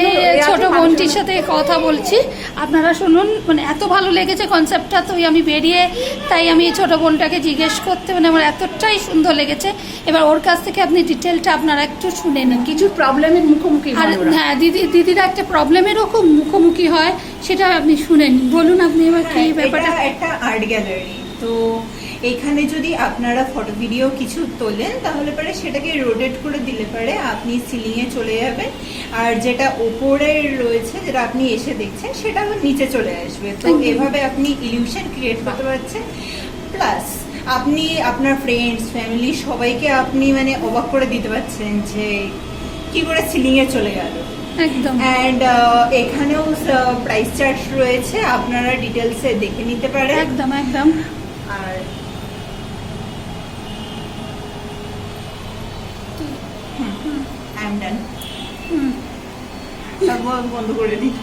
এই ছোট বোনটির সাথে কথা বলছি, আপনারা শুনুন। মানে এত ভালো লেগেছে কনসেপ্টটা, তো আমি বেরিয়ে তাই আমি ছোট বোনটাকে জিজ্ঞেস করতে, মানে আমার এতটাই সুন্দর লেগেছে। এবার ওর কাছ থেকে আপনি ডিটেলটা আপনারা একটু শুনে নেন। কিছু প্রবলেমের মুখোমুখি আর হ্যাঁ, দিদিরা একটা প্রবলেমেরও খুব মুখোমুখি হয়, সেটা আপনি শুনে নিন। বলুন আপনি এবার কি ব্যাপারটা। এটা একটা আর্ট গ্যালারি, তো এখানে যদি আপনারা ফটো ভিডিও কিছু তোলেন তাহলে পরে সেটাকে রোটেট করে দিলে পারে আপনি সিলিংয়ে চলে যাবেন, আর যেটা ওপরে রয়েছে যেটা আপনি এসে দেখছেন সেটা আবার নিচে চলে আসবে। তো এভাবে আপনি ইলিউশন ক্রিয়েট করতে পারছেন। প্লাস আপনি আপনার ফ্রেন্ডস ফ্যামিলি সবাইকে আপনি মানে অবাক করে দিতে পারছেন যে কি করে সিলিংয়ে চলে গেল। একদম। অ্যান্ড এখানেও প্রাইস চার্ট রয়েছে, আপনারা ডিটেলসে দেখে নিতে পারেন। একদম একদম। আর আই এম ডান, বন্ধ করে দিন।